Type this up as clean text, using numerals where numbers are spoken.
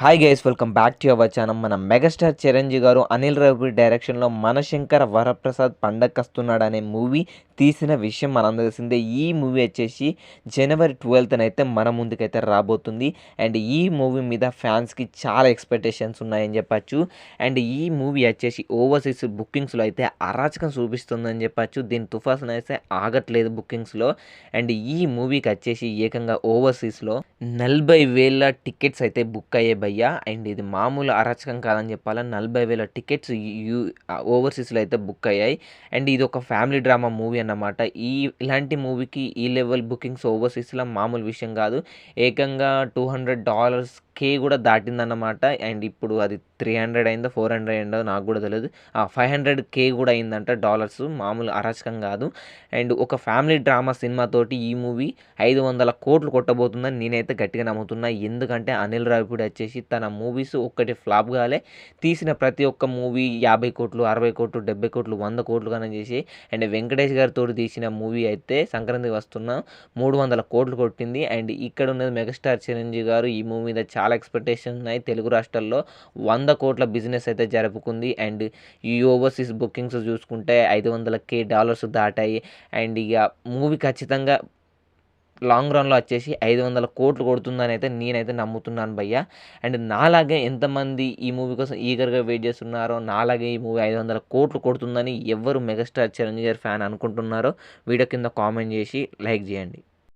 Hi guys, welcome back to our channel. మన megastar Chiranjeevi గారు అనిల్ రావిపూడి డైరెక్షన్లో మనశంకర వరప్రసాద్ పండగకొస్తున్నాడు అనే మూవీ తీసిన విషయం మనందరికీ తెలిసిందే. ఈ మూవీ వచ్చేసి జనవరి 12th అయితే మన ముందుకైతే రాబోతుంది. అండ్ ఈ మూవీ మీద ఫ్యాన్స్కి చాలా ఎక్స్పెక్టేషన్స్ ఉన్నాయని చెప్పచ్చు. అండ్ ఈ మూవీ వచ్చేసి ఓవర్సీస్ బుకింగ్స్లో అయితే అరాచకం చూపిస్తుందని చెప్పచ్చు. దీని తుఫాన్ అయితే ఆగట్లేదు బుకింగ్స్లో. అండ్ ఈ మూవీకి వచ్చేసి ఏకంగా ఓవర్సీస్లో 40,000 టికెట్స్ అయితే బుక్ అయ్యే భయ్యా. అండ్ ఇది మామూలు అరాచకం కాదని చెప్పాలా. 40,000 టికెట్స్ ఓవర్సీస్లో అయితే బుక్ అయ్యాయి. అండ్ ఇది ఒక ఫ్యామిలీ డ్రామా మూవీ అన్నమాట. ఇలాంటి మూవీకి ఈ లెవెల్ బుకింగ్స్ ఓవర్సీస్లో మామూలు విషయం కాదు. ఏకంగా $200K కూడా దాటిందన్నమాట. అండ్ ఇప్పుడు అది 300 అయిందో 400 అయిందో నాకు కూడా తెలియదు. 500K కూడా అయిందంట డాలర్స్. మామూలు అరాచకం కాదు. అండ్ ఒక ఫ్యామిలీ డ్రామా సినిమాతోటి ఈ మూవీ 500 కోట్లు కొట్టబోతుందని నేనైతే గట్టిగా నమ్ముతున్నా. ఎందుకంటే అనిల్ రావిపూడి వచ్చేసి తన మూవీస్ ఒక్కటి ఫ్లాప్ కాలే. తీసిన ప్రతి ఒక్క మూవీ 50 కోట్లు, 60 కోట్లు, 70 కోట్లు, 100 కోట్లు కన్నా చేసి. అండ్ వెంకటేష్ గారితో తీసిన మూవీ అయితే సంక్రాంతికి వస్తున్న 300 కోట్లు కొట్టింది. అండ్ ఇక్కడ ఉన్నది మెగాస్టార్ చిరంజీవి గారు. ఈ మూవీ మీద చాలా ఎక్స్పెక్టేషన్ ఉన్నాయి. తెలుగు రాష్ట్రాల్లో 100 కోట్ల బిజినెస్ అయితే జరుపుకుంది. అండ్ ఈ ఓవర్సీస్ బుకింగ్స్ చూసుకుంటే $500K దాటాయి. అండ్ ఇక మూవీ ఖచ్చితంగా లాంగ్ రన్లో వచ్చేసి 500 కోట్లు కొడుతుందని అయితే నేనైతే నమ్ముతున్నాను భయ్య. అండ్ నాలాగే ఎంతమంది ఈ మూవీ కోసం ఈగర్గా వెయిట్ చేస్తున్నారో, నాలాగే ఈ మూవీ 500 కోట్లు కొడుతుందని ఎవరు మెగాస్టార్ చిరంజీవి గారి ఫ్యాన్ అనుకుంటున్నారో వీడియో కింద కామెంట్ చేసి లైక్ చేయండి.